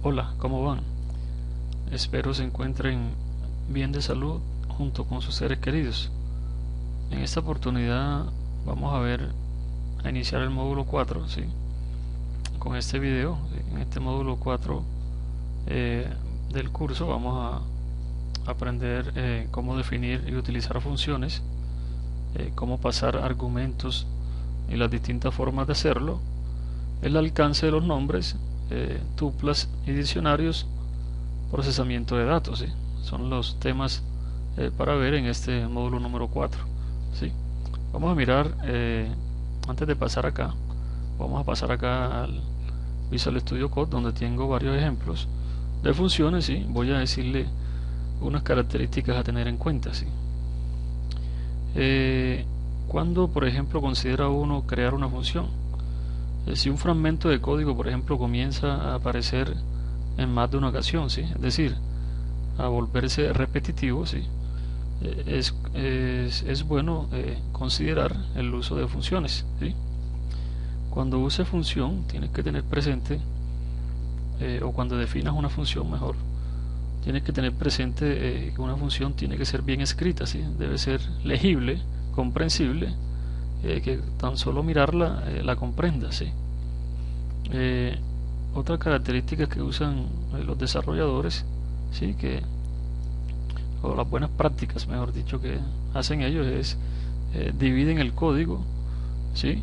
Hola, ¿cómo van? Espero se encuentren bien de salud junto con sus seres queridos. En esta oportunidad vamos a iniciar el módulo 4, ¿sí? Con este video. En este módulo 4 del curso vamos a aprender cómo definir y utilizar funciones, cómo pasar argumentos y las distintas formas de hacerlo, el alcance de los nombres, tuplas y diccionarios, procesamiento de datos, ¿sí? Son los temas para ver en este módulo número 4, ¿sí? Vamos a mirar, antes de pasar acá, vamos a pasar acá al Visual Studio Code, donde tengo varios ejemplos de funciones, ¿sí? Voy a decirle unas características a tener en cuenta, ¿sí? Cuando, por ejemplo, considera uno crear una función, si un fragmento de código, por ejemplo, comienza a aparecer en más de una ocasión, ¿sí? Es decir, a volverse repetitivo, ¿sí? Es bueno considerar el uso de funciones, ¿sí? Cuando use función tienes que tener presente, o cuando definas una función mejor, tienes que tener presente que una función tiene que ser bien escrita, ¿sí? Debe ser legible, comprensible, que tan solo mirarla la comprenda, ¿sí? Otra característica que usan los desarrolladores, ¿sí? O las buenas prácticas, mejor dicho, que hacen ellos es dividen el código, ¿sí?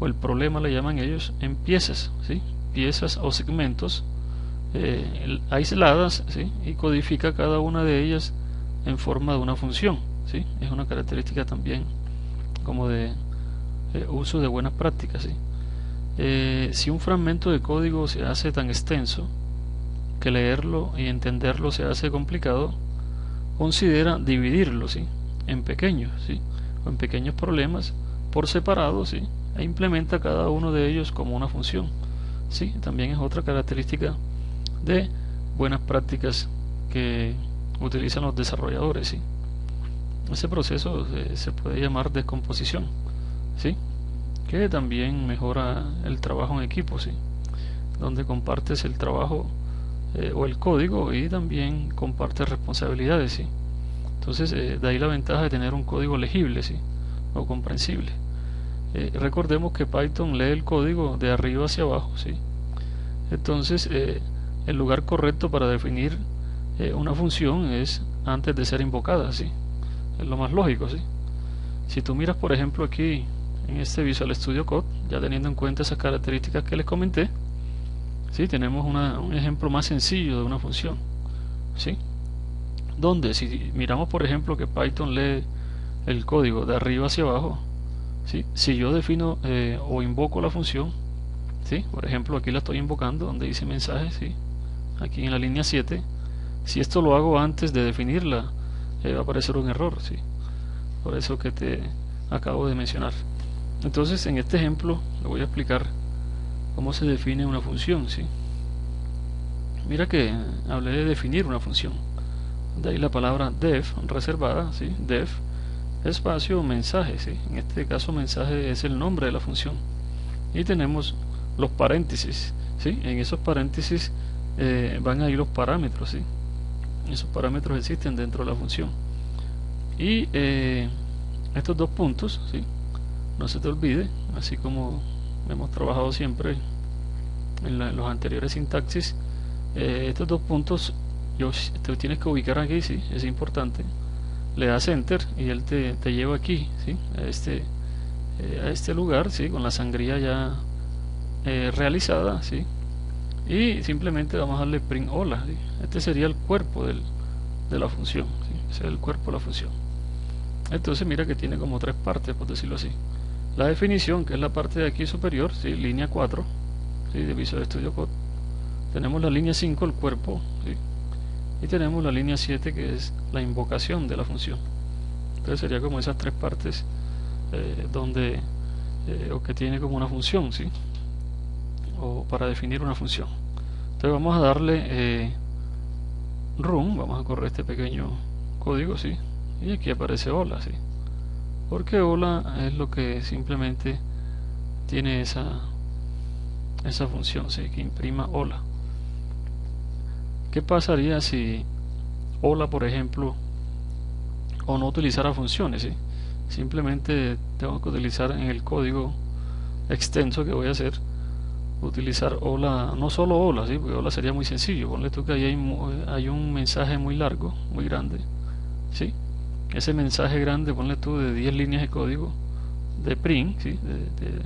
O el problema le llaman ellos en piezas, ¿sí? Piezas o segmentos aisladas, ¿sí? Y codifica cada una de ellas en forma de una función, ¿sí? Es una característica también como de uso de buenas prácticas, ¿sí? Si un fragmento de código se hace tan extenso que leerlo y entenderlo se hace complicado, considera dividirlo, ¿sí? En pequeños, ¿sí? O en pequeños problemas por separado, ¿sí? E implementa cada uno de ellos como una función, ¿sí? También es otra característica de buenas prácticas que utilizan los desarrolladores, ¿sí? Ese proceso se puede llamar descomposición, ¿sí? Que también mejora el trabajo en equipo, ¿sí? Donde compartes el trabajo o el código y también compartes responsabilidades, ¿sí? Entonces, de ahí la ventaja de tener un código legible, ¿sí? O comprensible. Recordemos que Python lee el código de arriba hacia abajo, ¿sí? Entonces, el lugar correcto para definir una función es antes de ser invocada, ¿sí? Es lo más lógico, ¿sí? Si tú miras, por ejemplo, aquí en este Visual Studio Code, ya teniendo en cuenta esas características que les comenté, ¿sí? Tenemos un ejemplo más sencillo de una función, ¿sí? Donde si miramos, por ejemplo, que Python lee el código de arriba hacia abajo, ¿sí? Si yo defino o invoco la función, ¿sí? Por ejemplo, aquí la estoy invocando donde dice mensaje, ¿sí? Aquí en la línea 7, si esto lo hago antes de definirla, va a aparecer un error, ¿sí? Por eso que te acabo de mencionar. Entonces, en este ejemplo le voy a explicar cómo se define una función, ¿sí? Mira que hablé de definir una función. De ahí la palabra def, reservada, ¿sí? Def, espacio, mensaje, ¿sí? En este caso mensaje es el nombre de la función. Y tenemos los paréntesis, ¿sí? En esos paréntesis van a ir los parámetros, ¿sí? Esos parámetros existen dentro de la función. Y estos dos puntos, ¿sí? No se te olvide, así como hemos trabajado siempre en los anteriores sintaxis, estos dos puntos te tienes que ubicar aquí, ¿sí? Es importante. Le das enter y él te lleva aquí, ¿sí? A este lugar, ¿sí? Con la sangría ya realizada, ¿sí? Y simplemente vamos a darle print hola, ¿sí? Este sería el cuerpo de la función, ¿sí? Ese es el cuerpo de la función. Entonces mira que tiene como tres partes, por decirlo así. La definición, que es la parte de aquí superior, ¿sí? Línea 4, ¿sí? De Visual Studio Code. Tenemos la línea 5, el cuerpo, ¿sí? Y tenemos la línea 7, que es la invocación de la función. Entonces sería como esas tres partes donde o que tiene como una función, ¿sí? O para definir una función. Entonces vamos a darle run, vamos a correr este pequeño código, ¿sí? Y aquí aparece hola, ¿sí? Porque hola es lo que simplemente tiene esa función, ¿sí? Que imprima hola. ¿qué pasaría si hola, por ejemplo, o no utilizara funciones? ¿Sí? Simplemente tengo que utilizar en el código extenso que voy a hacer, utilizar hola, no solo hola, ¿sí? Porque hola sería muy sencillo. Ponle tú que ahí hay un mensaje muy largo, muy grande, ¿sí? Ese mensaje grande, ponle tú de 10 líneas de código de print, ¿sí?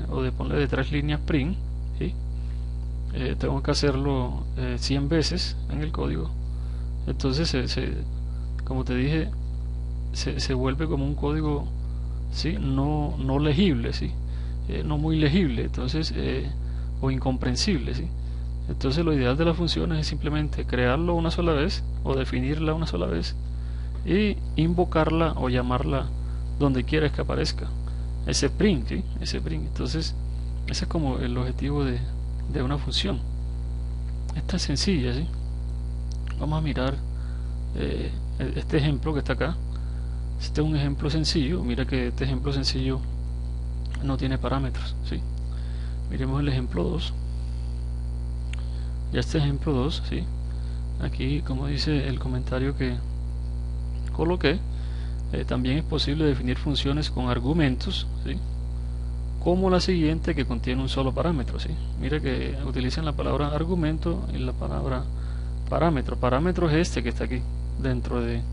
O de ponle de 3 líneas print, ¿sí? Tengo que hacerlo 100 veces en el código. Entonces, como te dije, se vuelve como un código, ¿sí? No legible, ¿sí? No muy legible, entonces, o incomprensible, ¿sí? Entonces lo ideal de las funciones es simplemente crearlo una sola vez o definirla una sola vez y invocarla o llamarla donde quieras que aparezca. Ese print, ¿sí? Ese print. Entonces, ese es como el objetivo de una función. Es tan sencilla, ¿sí? Vamos a mirar este ejemplo que está acá. Este es un ejemplo sencillo. Mira que este ejemplo sencillo no tiene parámetros, ¿sí? Miremos el ejemplo 2. Ya este ejemplo 2, ¿sí? Aquí, como dice el comentario que coloqué, también es posible definir funciones con argumentos, ¿sí? Como la siguiente que contiene un solo parámetro, ¿sí? Mira que utilizan la palabra argumento y la palabra parámetro. Parámetro es este que está aquí dentro de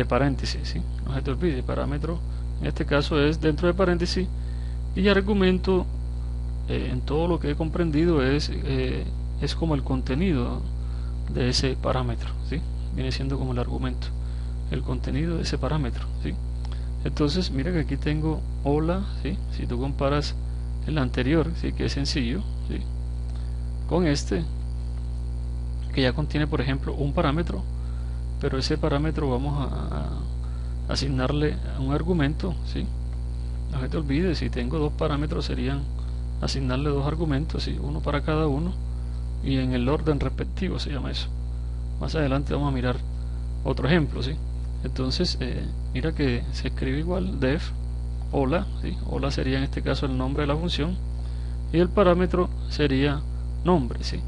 paréntesis, ¿sí? No se te olvide, parámetro en este caso es dentro de paréntesis, y argumento, en todo lo que he comprendido, es como el contenido de ese parámetro, ¿sí? Viene siendo como el argumento, el contenido de ese parámetro, ¿sí? Entonces mira que aquí tengo hola, ¿sí? Si tú comparas el anterior, ¿sí? Que es sencillo, ¿sí? Con este que ya contiene, por ejemplo, un parámetro, pero ese parámetro vamos a asignarle un argumento, ¿sí? No se te olvide, si tengo dos parámetros serían asignarle dos argumentos, ¿sí? Uno para cada uno y en el orden respectivo se llama eso. Más adelante vamos a mirar otro ejemplo, ¿sí? Entonces, mira que se escribe igual, def, hola, ¿sí? Hola sería en este caso el nombre de la función y el parámetro sería nombre, ¿sí?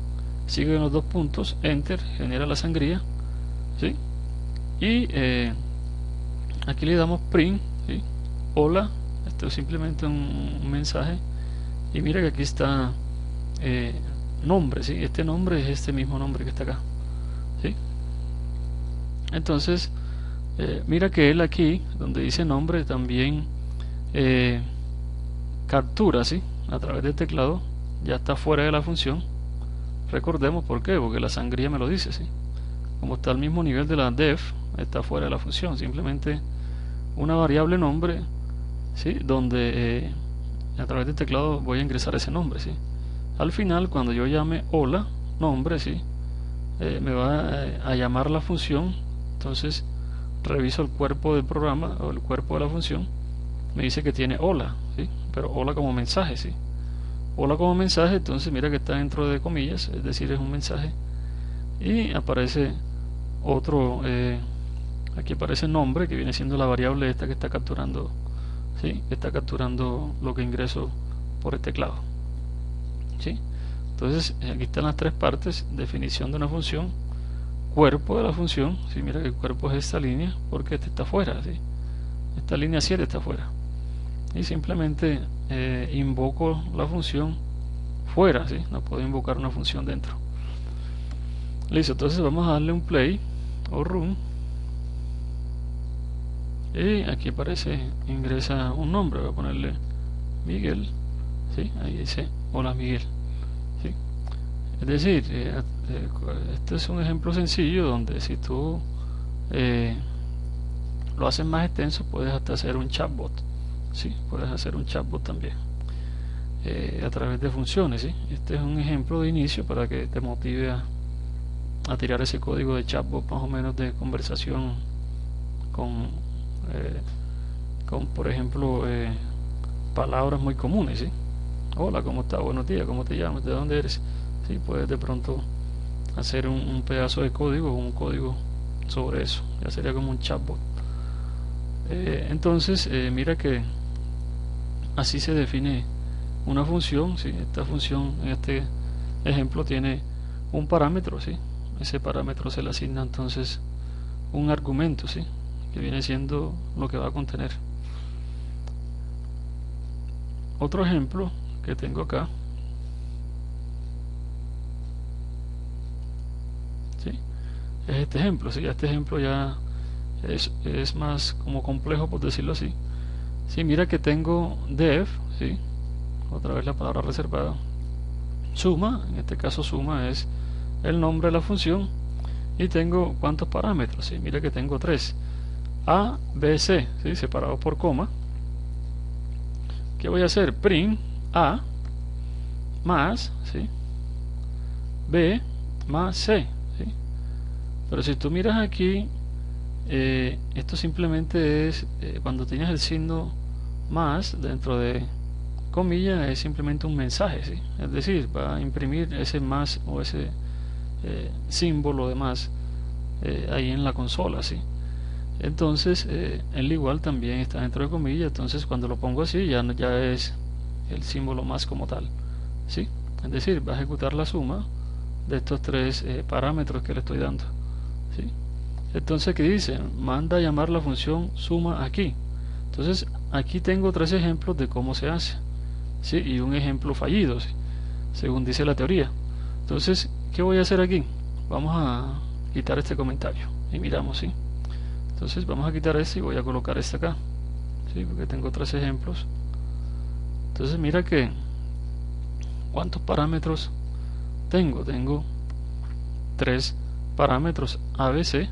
Siguen los dos puntos, enter, genera la sangría, ¿sí? Y aquí le damos print, ¿sí? Hola, esto es simplemente un mensaje, y mira que aquí está nombre, ¿sí? Este nombre es este mismo nombre que está acá, ¿sí? Entonces, mira que él aquí, donde dice nombre, también captura, ¿sí? A través del teclado, ya está fuera de la función. Recordemos por qué, porque la sangría me lo dice, ¿sí? Como está al mismo nivel de la def, está fuera de la función, simplemente una variable nombre, ¿sí? Donde a través del teclado voy a ingresar ese nombre, ¿sí? Al final, cuando yo llame hola, nombre, ¿sí? Me va a llamar la función. Entonces reviso el cuerpo del programa o el cuerpo de la función, me dice que tiene hola, ¿sí? Pero hola como mensaje, ¿sí? Hola como mensaje, entonces mira que está dentro de comillas, es decir, es un mensaje, y aparece otro, aquí aparece nombre, que viene siendo la variable esta que está capturando, ¿sí? Que está capturando lo que ingreso por el teclado, ¿sí? Entonces aquí están las tres partes: definición de una función, cuerpo de la función, ¿sí? Mira que el cuerpo es esta línea porque este está fuera, ¿sí? Esta línea 7 está fuera, y simplemente invoco la función fuera, ¿sí? No puedo invocar una función dentro. Listo, entonces vamos a darle un play o run, y aquí aparece, ingresa un nombre, voy a ponerle Miguel, ¿sí? Ahí dice hola Miguel, ¿sí? Es decir, este es un ejemplo sencillo donde si tú lo haces más extenso, puedes hasta hacer un chatbot, ¿sí? Puedes hacer un chatbot también a través de funciones, ¿sí? Este es un ejemplo de inicio para que te motive a tirar ese código de chatbot, más o menos de conversación con por ejemplo, palabras muy comunes, ¿sí? Hola, ¿cómo estás? Buenos días, ¿cómo te llamas? ¿De dónde eres? ¿Sí? Puedes de pronto hacer un pedazo de código o un código sobre eso, ya sería como un chatbot. Entonces, mira que así se define una función, ¿sí? Esta función en este ejemplo tiene un parámetro, ¿sí? ese parámetro se le asigna entonces un argumento, ¿sí? Que viene siendo lo que va a contener. Otro ejemplo que tengo acá, ¿sí? Es este ejemplo, ¿sí? Este ejemplo ya es más como complejo, por decirlo así. Sí, mira que tengo def, ¿sí? Otra vez la palabra reservada, suma, en este caso suma es el nombre de la función, y tengo cuántos parámetros, ¿sí? Mira que tengo 3, a, b, c, ¿sí? Separados por coma. ¿Qué voy a hacer? Print a más, ¿sí? b más c, ¿sí? Pero si tú miras aquí, esto simplemente es cuando tienes el signo más dentro de comillas, es simplemente un mensaje, ¿sí? Es decir, va a imprimir ese más o ese símbolo de más ahí en la consola, ¿sí? Entonces el igual también está dentro de comillas, entonces cuando lo pongo así ya es el símbolo más como tal, ¿sí? Es decir, va a ejecutar la suma de estos 3 parámetros que le estoy dando, ¿sí? Entonces, ¿qué dice? Manda a llamar la función suma aquí. Entonces aquí tengo 3 ejemplos de cómo se hace, ¿sí? Y un ejemplo fallido, ¿sí? Según dice la teoría. Entonces, ¿qué voy a hacer aquí? Vamos a quitar este comentario y miramos, ¿sí? Entonces vamos a quitar este y voy a colocar este acá, ¿sí? Porque tengo 3 ejemplos. Entonces mira que ¿cuántos parámetros tengo? Tengo 3 parámetros ABC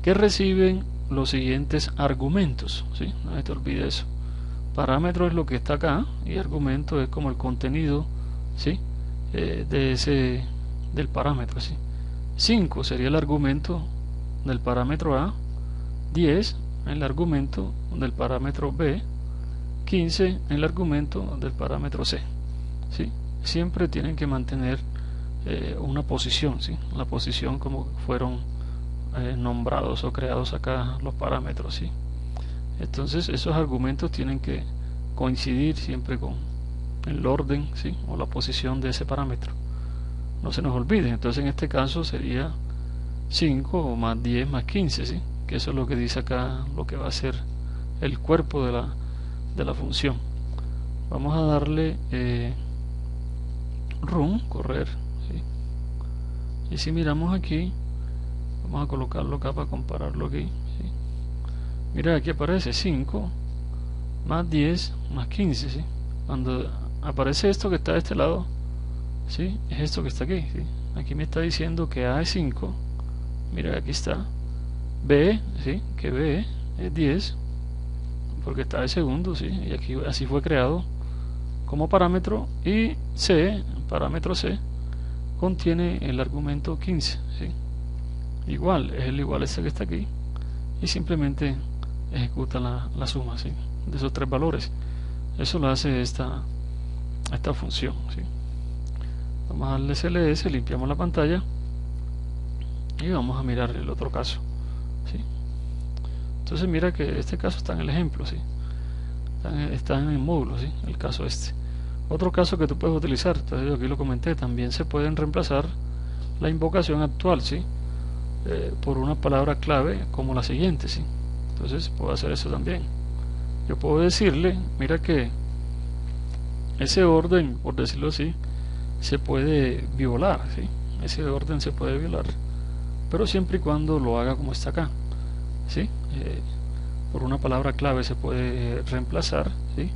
que reciben los siguientes argumentos, ¿sí? No te olvides eso. Parámetro es lo que está acá y argumento es como el contenido, ¿sí? Del parámetro, ¿sí? 5 sería el argumento del parámetro A, 10 el argumento del parámetro B, 15 el argumento del parámetro C, ¿sí? Siempre tienen que mantener una posición, ¿sí? La posición como fueron nombrados o creados acá los parámetros, ¿sí? Entonces esos argumentos tienen que coincidir siempre con el orden, ¿sí? O la posición de ese parámetro, no se nos olvide. Entonces en este caso sería 5 o más 10 más 15, ¿sí? Que eso es lo que dice acá, lo que va a ser el cuerpo de la función. Vamos a darle run, correr, ¿sí? Y si miramos aquí, vamos a colocarlo acá para compararlo aquí, ¿sí? Mira, aquí aparece 5 más 10 más 15, ¿sí? Cuando aparece esto que está de este lado, ¿sí? Es esto que está aquí, ¿sí? Aquí me está diciendo que A es 5, mira, aquí está. B, ¿sí? Que B es 10 porque está de segundo, ¿sí? Y aquí así fue creado como parámetro, y C, parámetro C, contiene el argumento 15, ¿sí? Igual, es el igual este que está aquí, y simplemente ejecuta la suma, ¿sí? De esos 3 valores. Eso lo hace esta función, ¿sí? Vamos a darle CLS, limpiamos la pantalla y vamos a mirar el otro caso, ¿sí? Entonces mira que este caso está en el ejemplo, ¿sí? Está en el módulo, ¿sí? El caso este. Otro caso que tú puedes utilizar, entonces yo aquí lo comenté, también se pueden reemplazar la invocación actual, ¿sí? Por una palabra clave como la siguiente, ¿sí? Entonces puedo hacer eso también. Yo puedo decirle, mira que ese orden, por decirlo así, se puede violar, ¿sí? Ese orden se puede violar, pero siempre y cuando lo haga como está acá, ¿sí? Por una palabra clave se puede reemplazar, ¿sí?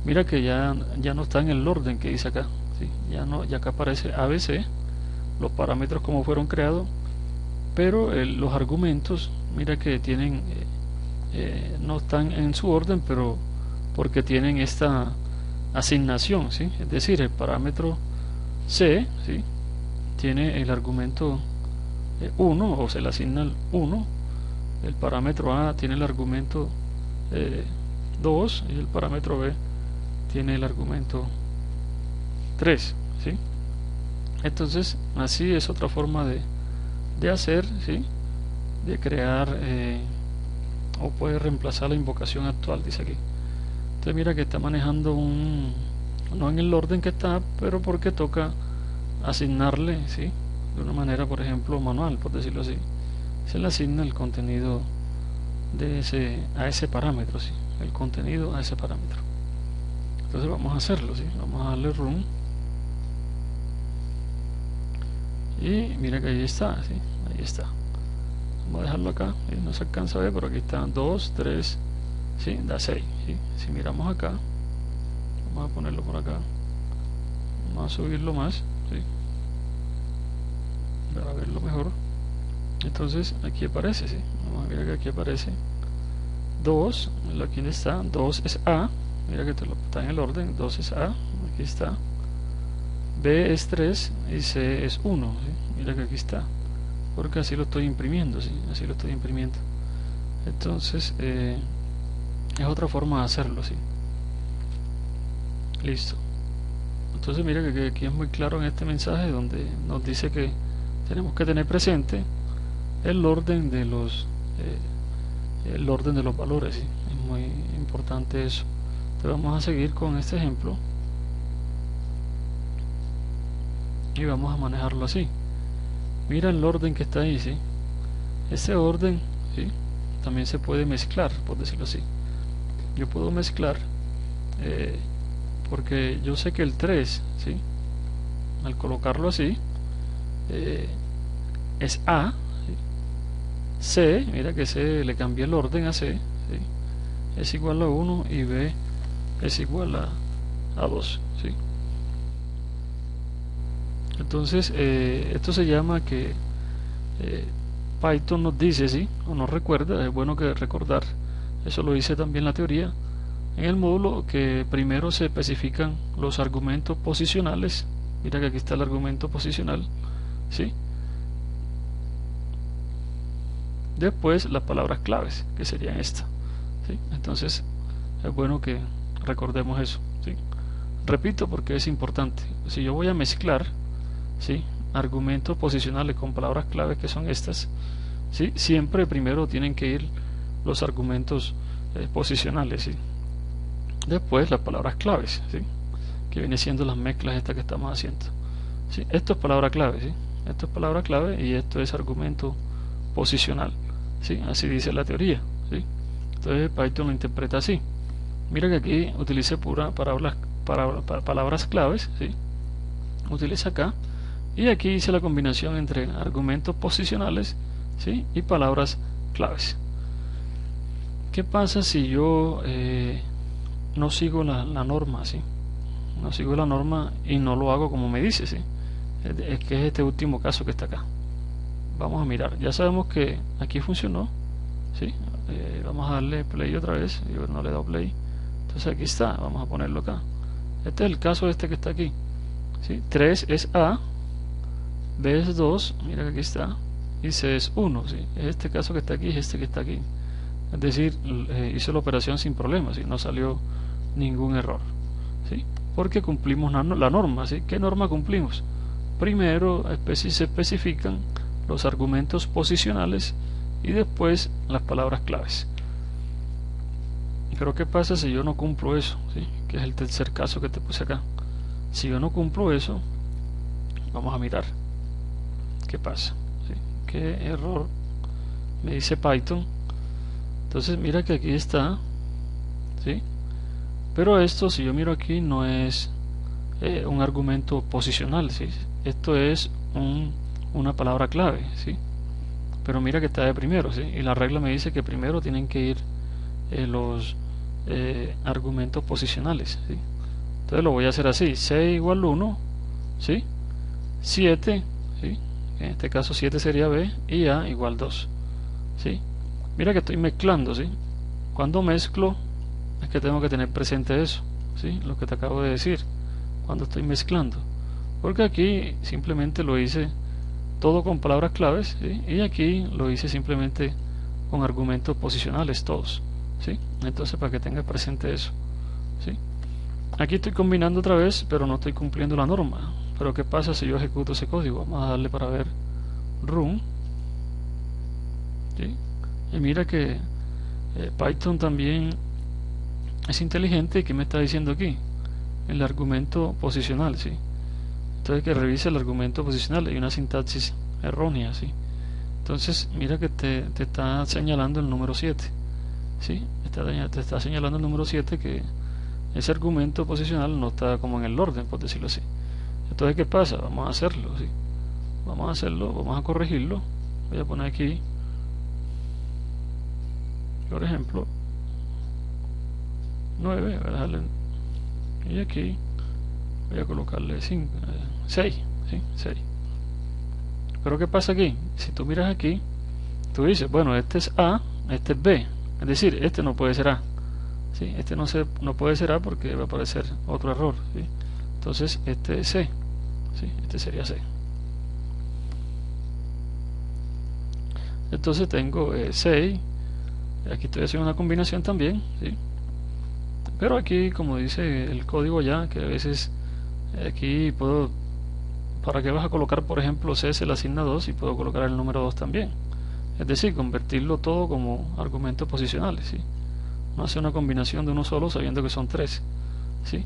Mira que ya no está en el orden que dice acá, ¿sí? Ya acá aparece ABC, los parámetros como fueron creados, pero los argumentos, mira que tienen no están en su orden, pero porque tienen esta asignación, ¿sí? Es decir, el parámetro C, ¿sí? Tiene el argumento 1 o se le asigna el 1, el parámetro A tiene el argumento 2 y el parámetro B tiene el argumento 3, ¿sí? Entonces así es otra forma de hacer, ¿sí? De crear o puede reemplazar la invocación actual, dice aquí. Entonces mira que está manejando no en el orden que está, pero porque toca asignarle, ¿sí? de una manera, por ejemplo, manual, por decirlo así. Se le asigna el contenido a ese parámetro, ¿sí? El contenido a ese parámetro. Entonces vamos a hacerlo, ¿sí? Vamos a darle run. Y mira que ahí está, ¿sí? Ahí está. Vamos a dejarlo acá, no se alcanza a ver, pero aquí están 2, 3, ¿sí? Da 6, ¿sí? Si miramos acá, vamos a ponerlo por acá, vamos a subirlo más, ¿sí? Para verlo mejor. Entonces aquí aparece, ¿sí? Vamos a ver que aquí aparece 2, aquí está, 2 es A, mira que está en el orden, 2 es A, aquí está, B es 3 y C es 1, ¿sí? Mira que aquí está, porque así lo estoy imprimiendo, ¿sí? Así lo estoy imprimiendo. Entonces es otra forma de hacerlo, ¿sí? Listo. Entonces mira que aquí es muy claro en este mensaje donde nos dice que tenemos que tener presente el orden de los valores, ¿sí? Es muy importante eso. Entonces vamos a seguir con este ejemplo y vamos a manejarlo así. Mira el orden que está ahí, ¿sí? Ese orden, ¿sí? También se puede mezclar, por decirlo así. Yo puedo mezclar porque yo sé que el 3, ¿sí? Al colocarlo así es A, ¿sí? C, mira que C le cambié el orden a C, ¿sí? Es igual a 1 y B es igual a 2, ¿sí? Entonces esto se llama que Python nos dice, ¿sí? O nos recuerda, es bueno que recordar, eso lo dice también la teoría en el módulo, que primero se especifican los argumentos posicionales. Mira que aquí está el argumento posicional, ¿sí? Después las palabras claves, que serían estas, ¿sí? Entonces es bueno que recordemos eso, ¿sí? Repito porque es importante. Si yo voy a mezclar, ¿sí? Argumentos posicionales con palabras claves, que son estas, ¿sí? Siempre primero tienen que ir los argumentos posicionales, ¿sí? Después las palabras claves, ¿sí? Que viene siendo las mezclas estas que estamos haciendo, ¿sí? Esto es palabra clave, ¿sí? Esto es palabra clave y esto es argumento posicional, ¿sí? Así dice la teoría, ¿sí? Entonces Python lo interpreta así. Mira que aquí utilice palabras claves, ¿sí? Utiliza acá, y aquí hice la combinación entre argumentos posicionales, ¿sí? Y palabras claves. ¿Qué pasa si yo no sigo la norma, ¿sí? No sigo la norma y no lo hago como me dice, ¿sí? Es que es este último caso que está acá. Vamos a mirar, ya sabemos que aquí funcionó, ¿sí? Vamos a darle play otra vez. Yo no le he dado play, entonces aquí está, vamos a ponerlo acá. Este es el caso este que está aquí, ¿sí? 3 es A, B es 2, mira que aquí está, y C es 1, ¿sí? Este caso que está aquí es este que está aquí. Es decir, hizo la operación sin problemas, ¿sí? No salió ningún error, ¿sí? Porque cumplimos la norma, ¿sí? ¿Qué norma cumplimos? Primero se especifican los argumentos posicionales y después las palabras claves. Pero ¿qué pasa si yo no cumplo eso? ¿Sí? Que es el tercer caso que te puse acá. Si yo no cumplo eso, vamos a mirar qué pasa, ¿sí? ¿Qué error me dice Python? Entonces mira que aquí está, ¿sí? Pero esto, si yo miro aquí, no es un argumento posicional, ¿sí? Esto es una palabra clave, ¿sí? Pero mira que está de primero, ¿sí? Y la regla me dice que primero tienen que ir los argumentos posicionales, ¿sí? Entonces lo voy a hacer así: 6 igual 1, ¿sí? 7, ¿sí? En este caso 7 sería B, y A igual 2, ¿sí? Mira que estoy mezclando, ¿sí? Cuando mezclo es que tengo que tener presente eso, ¿sí? Lo que te acabo de decir, cuando estoy mezclando, porque aquí simplemente lo hice todo con palabras claves, ¿sí? Y aquí lo hice simplemente con argumentos posicionales todos, ¿sí? Entonces, para que tengas presente eso, ¿sí? Aquí estoy combinando otra vez, pero no estoy cumpliendo la norma. Pero ¿qué pasa si yo ejecuto ese código? Vamos a darle para ver run, ¿sí? Y mira que Python también es inteligente. ¿Y qué me está diciendo aquí? El argumento posicional, ¿sí? Entonces que revise el argumento posicional. Hay una sintaxis errónea, ¿sí? Entonces mira que te está señalando el número 7, ¿sí? Te está señalando el número 7, que ese argumento posicional no está como en el orden, por decirlo así. Entonces, ¿qué pasa? Vamos a hacerlo, ¿sí? Vamos a hacerlo, vamos a corregirlo. Voy a poner aquí, por ejemplo, 9, voy a dejarle, y aquí voy a colocarle 6, ¿sí? 6. Pero ¿qué pasa aquí? Si tú miras aquí, tú dices, bueno, este es A, este es B, es decir, este no puede ser A, ¿sí? Este no puede ser A porque va a aparecer otro error, ¿sí? Entonces este es C, ¿sí? Este sería C. Entonces tengo 6, aquí estoy haciendo una combinación también, ¿sí? Pero aquí, como dice el código ya, que a veces aquí puedo, para que vas a colocar, por ejemplo, C se le asigna 2 y puedo colocar el número 2 también. Es decir, convertirlo todo como argumentos posicionales, ¿sí? No hacer una combinación de uno solo sabiendo que son 3, ¿sí?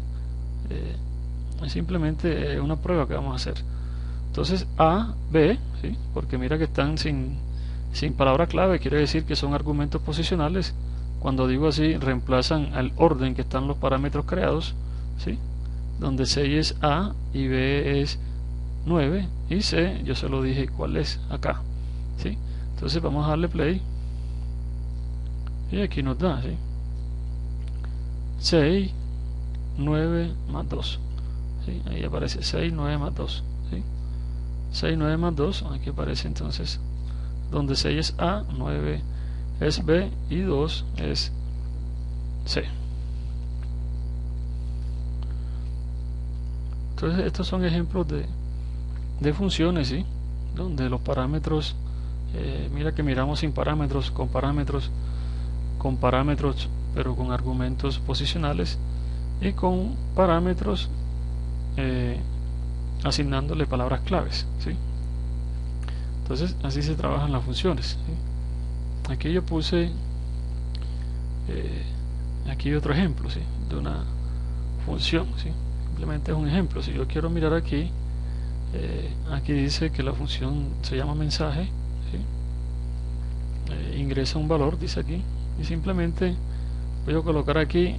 Es simplemente una prueba que vamos a hacer. Entonces A, B, ¿sí? Porque mira que están sin palabra clave, quiere decir que son argumentos posicionales. Cuando digo así, reemplazan al orden que están los parámetros creados, ¿sí? Donde 6 es A y B es 9 y C, yo se lo dije cuál es acá, ¿sí? Entonces vamos a darle play y aquí nos da, ¿sí? 6, 9 más 2, ¿sí? Ahí aparece 6, 9 más 2, ¿sí? 6, 9 más 2, aquí aparece entonces donde 6 es A, 9 es B y 2 es C. Entonces estos son ejemplos de funciones, ¿sí? Donde los parámetros, mira que miramos sin parámetros, con parámetros, pero con argumentos posicionales, y con parámetros asignándole palabras claves, ¿sí? Entonces así se trabajan las funciones, ¿sí? Aquí yo puse aquí otro ejemplo, ¿sí? De una función, ¿sí? Simplemente es un ejemplo. Si yo quiero mirar aquí, aquí dice que la función se llama mensaje, ¿sí? Ingresa un valor, dice aquí, y simplemente voy a colocar aquí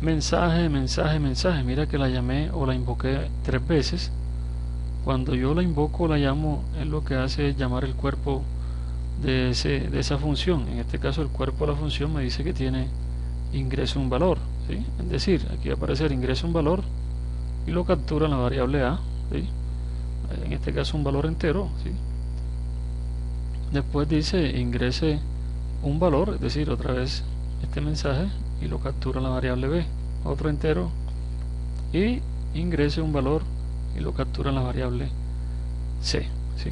mensaje, mensaje, mensaje. Mira que la llamé o la invoqué 3 veces. Cuando yo la invoco o la llamo, es lo que hace es llamar el cuerpo de esa función. En este caso el cuerpo de la función me dice que tiene ingreso un valor, ¿sí? Es decir, aquí va a aparecer ingreso un valor y lo captura en la variable A, ¿sí? En este caso un valor entero, ¿sí? Después dice ingrese un valor, es decir, otra vez este mensaje, y lo captura en la variable B, otro entero, y ingrese un valor y lo captura en la variable C, ¿sí?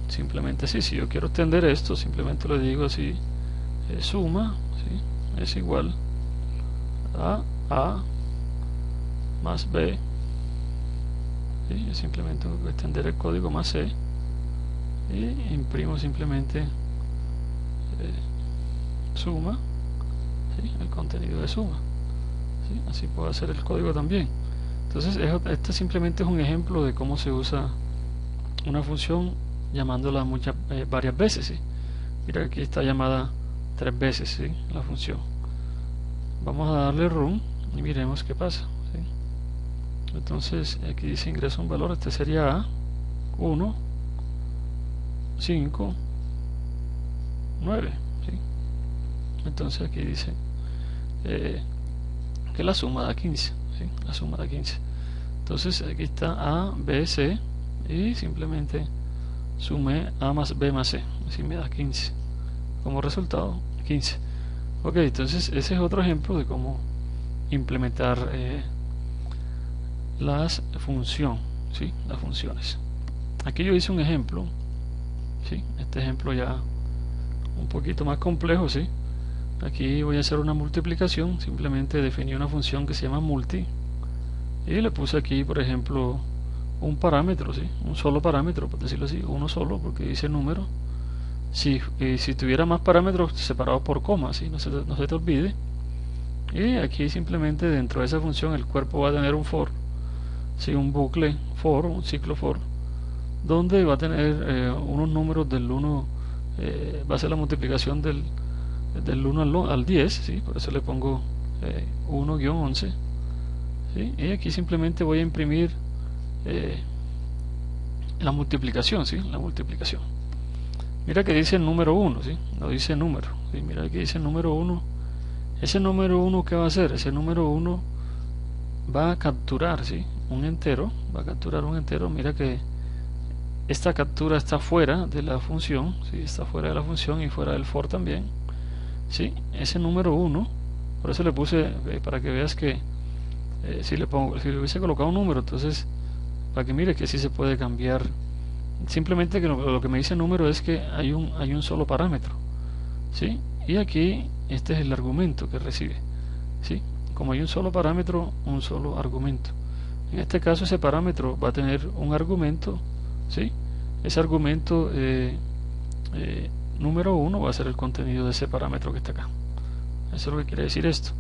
Simplemente así. Si yo quiero extender esto, simplemente le digo así, suma, ¿sí? Es igual a A más B, ¿sí? Yo simplemente voy a extender el código más C y imprimo simplemente suma, ¿sí? El contenido de suma, ¿sí? Así puedo hacer el código también. Entonces este simplemente es un ejemplo de cómo se usa una función llamándola varias veces, ¿sí? Mira que aquí está llamada 3 veces, ¿sí? La función. Vamos a darle run y miremos qué pasa, ¿sí? Entonces aquí dice ingresa un valor, este sería A, 1, 5, 9, ¿sí? Entonces aquí dice que la suma da 15, ¿sí? La suma da 15. Entonces aquí está A, B, C y simplemente sumé A más B más C, así me da 15. Como resultado, 15. Ok, entonces ese es otro ejemplo de cómo implementar las funciones, ¿sí? Las funciones. Aquí yo hice un ejemplo, ¿sí? Este ejemplo ya un poquito más complejo, ¿sí? Aquí voy a hacer una multiplicación, simplemente definí una función que se llama multi y le puse aquí, por ejemplo, un parámetro, ¿sí? Un solo parámetro, por decirlo así, uno solo, porque dice número. Si tuviera más parámetros separados por coma, ¿sí? No se te olvide. Y aquí simplemente dentro de esa función el cuerpo va a tener un for, ¿sí? Un bucle for, un ciclo for, donde va a tener unos números del 1, va a ser la multiplicación del 1 al 10, ¿sí? Por eso le pongo 1-11, ¿sí? Y aquí simplemente voy a imprimir la multiplicación, ¿sí? La multiplicación. Mira que dice el número 1, ¿sí? No dice número, ¿sí? Mira que dice el número 1. Ese número 1, ¿qué va a hacer? Ese número 1 va a capturar, ¿sí? Un entero, va a capturar un entero. Mira que esta captura está fuera de la función, ¿sí? Está fuera de la función y fuera del for también, ¿sí? Ese número 1, por eso le puse, para que veas que si le hubiese colocado un número, entonces, para que mire que sí se puede cambiar. Simplemente que lo que me dice número es que hay un solo parámetro, ¿sí? Y aquí este es el argumento que recibe, ¿sí? Como hay un solo parámetro, un solo argumento. En este caso ese parámetro va a tener un argumento, ¿sí? Ese argumento número 1 va a ser el contenido de ese parámetro que está acá. Eso es lo que quiere decir esto.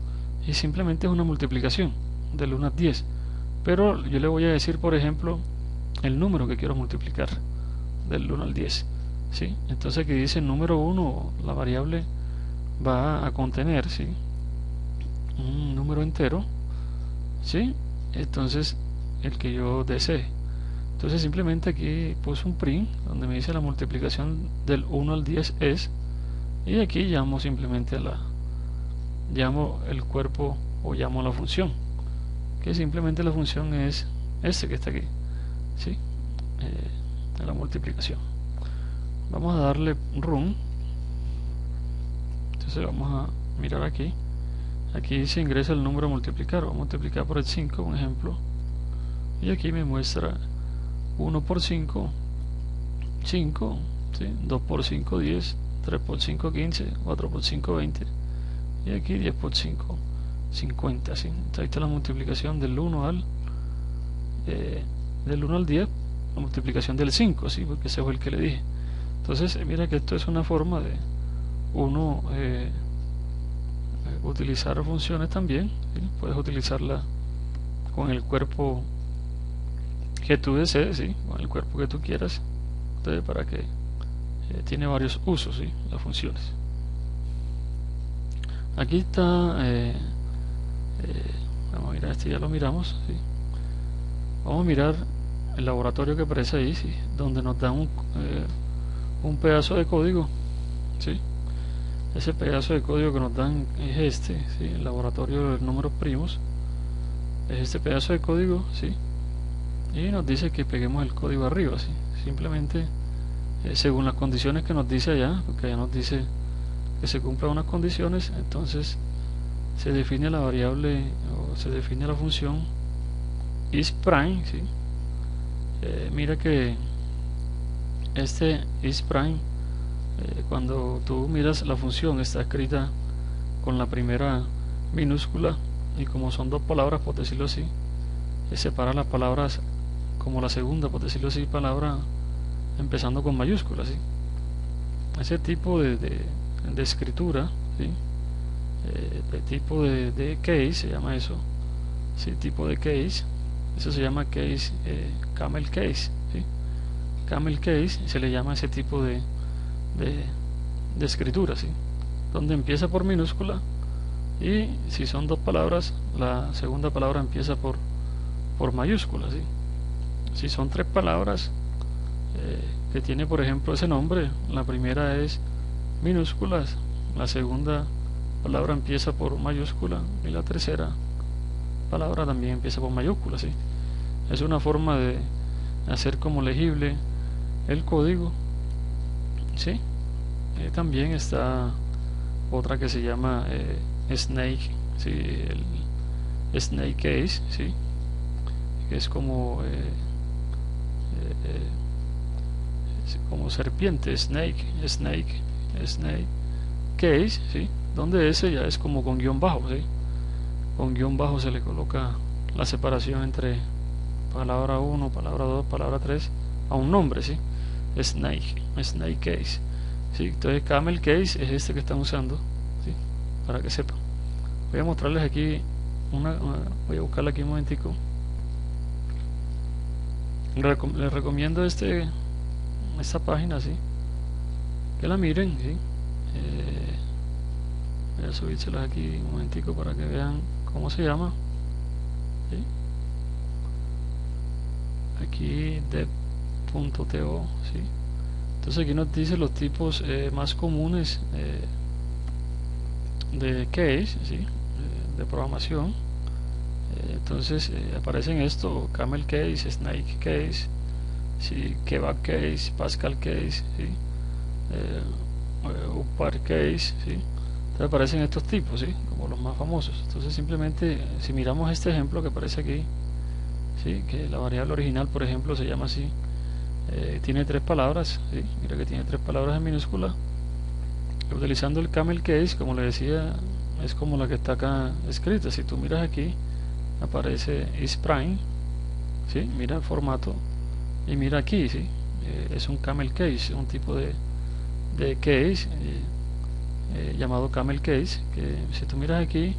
Y simplemente es una multiplicación del 1 al 10. Pero yo le voy a decir, por ejemplo, el número que quiero multiplicar del 1 al 10, ¿sí? Entonces aquí dice número 1, la variable va a contener, ¿sí? Un número entero, ¿sí? Entonces el que yo desee. Entonces simplemente aquí puse un print donde me dice la multiplicación del 1 al 10 es, y aquí llamo simplemente llamo el cuerpo o llamo la función, que simplemente la función es este que está aquí, ¿sí? De la multiplicación. Vamos a darle run. Entonces vamos a mirar aquí. Aquí se ingresa el número a multiplicar. Vamos a multiplicar por el 5, un ejemplo. Y aquí me muestra 1 por 5, 5, ¿sí? 2 por 5, 10, 3 por 5, 15, 4 por 5, 20. Y aquí 10 por 5, 50, ¿sí? Entonces ahí está la multiplicación del 1 al 10, la multiplicación del 5, ¿sí? Porque ese fue el que le dije. Entonces mira que esto es una forma de uno utilizar funciones también, ¿sí? Puedes utilizarla con el cuerpo que tú desees, ¿sí? Con el cuerpo que tú quieras. Entonces, para que tiene varios usos, ¿sí? Las funciones. Aquí está vamos a mirar este, ya lo miramos, ¿sí? Vamos a mirar el laboratorio que aparece ahí, ¿sí? Donde nos dan un pedazo de código, ¿sí? Ese pedazo de código que nos dan es este, ¿sí? El laboratorio de números primos es este pedazo de código, ¿sí? Y nos dice que peguemos el código arriba, ¿sí? Simplemente según las condiciones que nos dice allá, porque allá nos dice que se cumplan unas condiciones, entonces se define la variable o se define la función isPrime, ¿sí? Mira que este isPrime, cuando tú miras la función, está escrita con la primera minúscula, y como son dos palabras, por decirlo así, separa las palabras como la segunda, por decirlo así, palabra empezando con mayúsculas, ¿sí? Ese tipo de escritura, ¿sí? De tipo de case se llama eso, ¿sí? Tipo de case, eso se llama case, camel case, ¿sí? Camel case se le llama ese tipo de escritura, ¿sí? Donde empieza por minúscula, y si son dos palabras, la segunda palabra empieza por mayúscula, ¿sí? Si son tres palabras que tiene, por ejemplo, ese nombre, la primera es minúsculas, la segunda palabra empieza por mayúscula y la tercera palabra también empieza por mayúscula, ¿sí? Es una forma de hacer como legible el código, ¿sí? También está otra que se llama snake, ¿sí? El snake case, ¿sí? Que es como serpiente, snake case, ¿sí? Donde ese ya es como con guión bajo, ¿sí? Con guión bajo se le coloca la separación entre palabra 1, palabra 2, palabra 3 a un nombre, ¿sí? Snake case, ¿sí? Entonces camel case es este que están usando, ¿sí? Para que sepan. Voy a mostrarles aquí voy a buscarla aquí un momentico. Les recomiendo esta página, ¿sí? Que la miren, ¿sí? Voy a subírselas aquí un momentico para que vean cómo se llama, ¿sí? Aquí dev.to, ¿sí? Entonces aquí nos dice los tipos más comunes de case, ¿sí? De programación. Entonces aparecen esto: camel case, snake case, ¿sí? Kebab case, Pascal case, ¿sí? Upar case, ¿sí? Entonces aparecen estos tipos, ¿sí? Como los más famosos. Entonces simplemente si miramos este ejemplo que aparece aquí, ¿sí? Que la variable original, por ejemplo, se llama así, tiene 3 palabras, ¿sí? Mira que tiene 3 palabras en minúscula. Utilizando el camel case, como le decía, es como la que está acá escrita. Si tú miras aquí, aparece isPrime, ¿sí? Mira el formato y mira aquí, ¿sí? Es un camel case, un tipo de case llamado camel case, que si tú miras aquí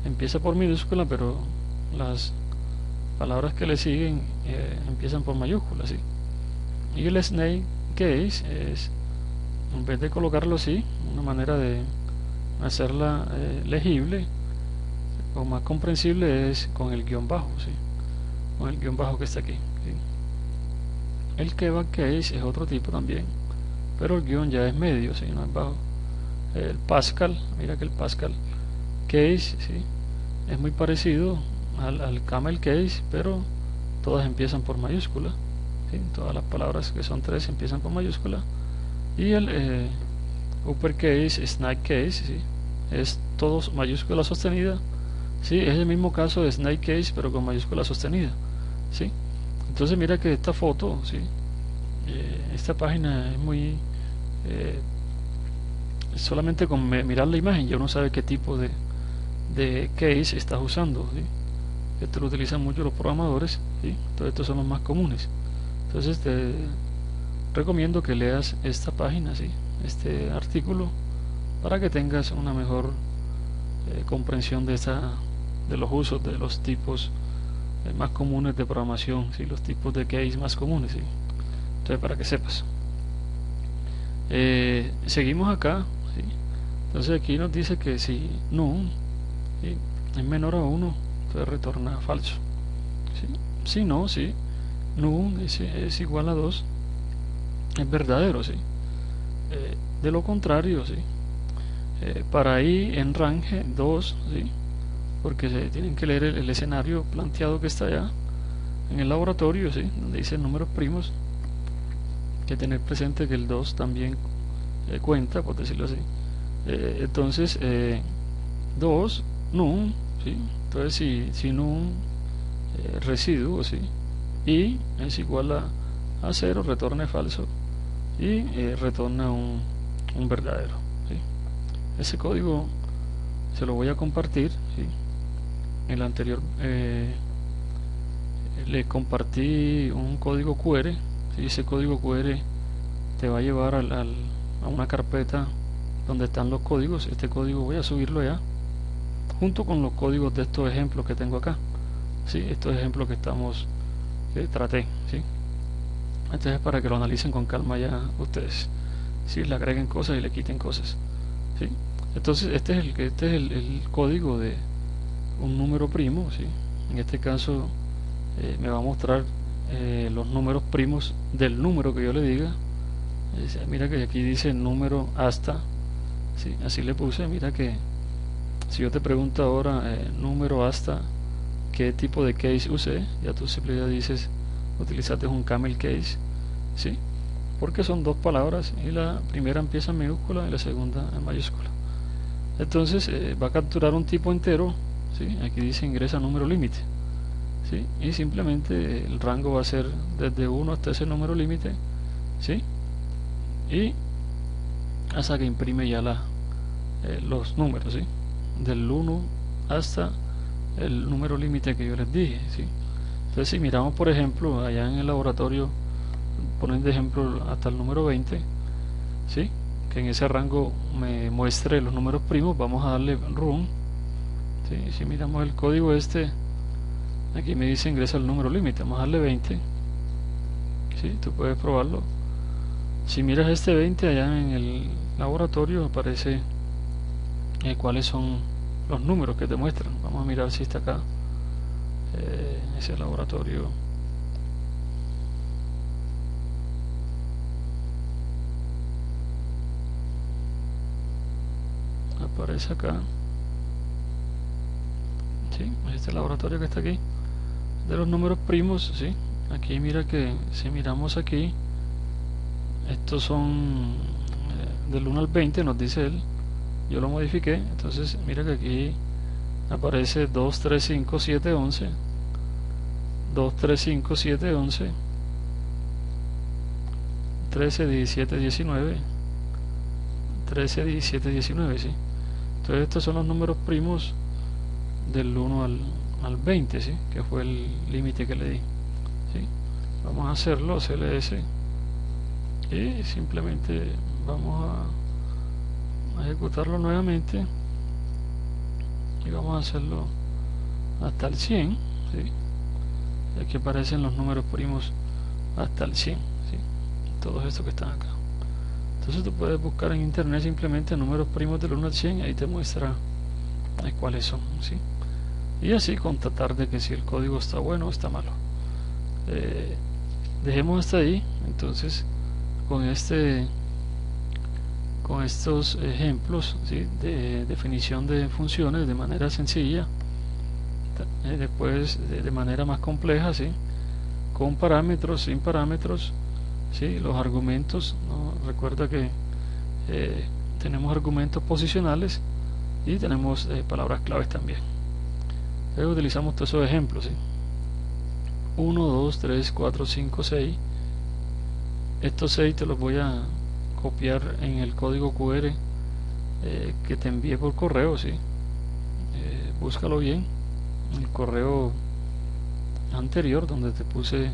empieza por minúscula, pero las palabras que le siguen empiezan por mayúscula, ¿sí? Y el snake case es, en vez de colocarlo así, una manera de hacerla legible o más comprensible es con el guión bajo, ¿sí? Con el guión bajo que está aquí, ¿sí? El kebab case es otro tipo también, pero el guión ya es medio, ¿sí? No es bajo. El Pascal, mira que el Pascal case, ¿sí? Es muy parecido al camel case, pero todas empiezan por mayúscula, ¿sí? Todas las palabras, que son 3, empiezan por mayúscula. Y el uppercase, snake case, ¿sí? Es todo mayúscula sostenida, ¿sí? Es el mismo caso de snake case, pero con mayúscula sostenida, ¿sí? Entonces mira que esta foto, ¿sí? Esta página es muy solamente con mirar la imagen ya uno sabe qué tipo de case estás usando, ¿sí? Esto lo utilizan mucho los programadores, ¿sí? Entonces estos son los más comunes. Entonces te recomiendo que leas esta página, ¿sí? Este artículo, para que tengas una mejor comprensión de los usos de los tipos más comunes de programación, ¿sí? Los tipos de case más comunes, ¿sí? Entonces, para que sepas. Seguimos acá, ¿sí? Entonces aquí nos dice que si none, ¿sí? Es menor a 1, entonces retorna falso, ¿sí? Si no, ¿sí? None es igual a 2, es verdadero, ¿sí? De lo contrario, ¿sí? Para i en range 2, ¿sí? Porque se tienen que leer el escenario planteado que está allá en el laboratorio, ¿sí? Donde dice números primos, que tener presente que el 2 también cuenta, por decirlo así. Entonces 2 none, ¿sí? Entonces si none residuo, ¿sí? Y es igual a 0, retorne falso y retorna un verdadero, ¿sí? Ese código se lo voy a compartir, ¿sí? En el anterior le compartí un código QR, ¿sí? Ese código QR te va a llevar a una carpeta donde están los códigos. Este código voy a subirlo ya junto con los códigos de estos ejemplos que tengo acá, ¿sí? Estos ejemplos que traté, ¿sí? Entonces, para que lo analicen con calma ya ustedes, ¿sí? Le agreguen cosas y le quiten cosas, ¿sí? Entonces este es el código de un número primo, ¿sí? En este caso me va a mostrar los números primos del número que yo le diga. Mira que aquí dice número hasta, ¿sí? Así le puse. Mira que si yo te pregunto ahora número hasta qué tipo de case usé, ya tú simplemente dices utilizaste un camel case, ¿sí? Porque son 2 palabras y la primera empieza en minúscula y la segunda en mayúscula. Entonces va a capturar un tipo entero, ¿sí? Aquí dice ingresa número límite, ¿sí? Y simplemente el rango va a ser desde 1 hasta ese número límite, ¿sí? Y hasta que imprime ya los números, ¿sí? Del 1 hasta el número límite que yo les dije, ¿sí? Entonces si miramos, por ejemplo, allá en el laboratorio ponen de ejemplo hasta el número 20, ¿sí? Que en ese rango me muestre los números primos, vamos a darle run, ¿sí? Si miramos el código aquí me dice ingresa el número límite, vamos a darle 20, ¿sí? Tú puedes probarlo. Si miras este 20 allá en el laboratorio aparece cuáles son los números que te muestran. Vamos a mirar si está acá ese laboratorio. Aparece acá, ¿sí? Este laboratorio que está aquí de los números primos, ¿sí? Aquí mira que si miramos aquí, estos son del 1 al 20, nos dice él. Yo lo modifiqué, entonces mira que aquí aparece 2, 3, 5, 7, 11, 2, 3, 5, 7, 11, 13, 17, 19, 13, 17, 19, ¿sí? Entonces estos son los números primos del 1 al 20, ¿sí? Que fue el límite que le di, ¿sí? Vamos a hacerlo, CLS, y simplemente vamos a ejecutarlo nuevamente y vamos a hacerlo hasta el 100, ¿sí? Y aquí aparecen los números primos hasta el 100, ¿sí? Todos estos que están acá. Entonces tú puedes buscar en internet simplemente números primos del 1 al 100 y ahí te muestra cuáles son, ¿sí? Y así constatar de que si el código está bueno o está malo. Dejemos hasta ahí. Entonces con estos ejemplos, ¿sí? De definición de funciones de manera sencilla, después de manera más compleja, ¿sí? Con parámetros, sin parámetros, ¿sí? Los argumentos, ¿no? Recuerda que tenemos argumentos posicionales y tenemos palabras claves también. Entonces utilizamos todos esos ejemplos, ¿sí? 1, 2, 3, 4, 5, 6. Estos 6 te los voy a copiar en el código QR que te envié por correo, ¿sí? Búscalo bien, el correo anterior donde te puse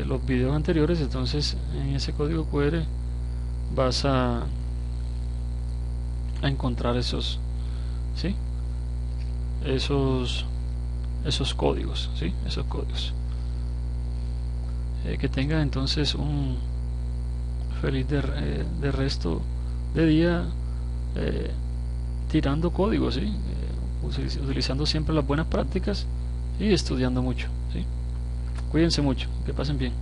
los videos anteriores. Entonces en ese código QR vas a encontrar esos, ¿sí? Esos códigos, ¿sí? Esos códigos. Que tengas entonces un feliz de resto de día tirando códigos, ¿sí? Utilizando siempre las buenas prácticas y estudiando mucho, ¿sí? Cuídense mucho, que pasen bien.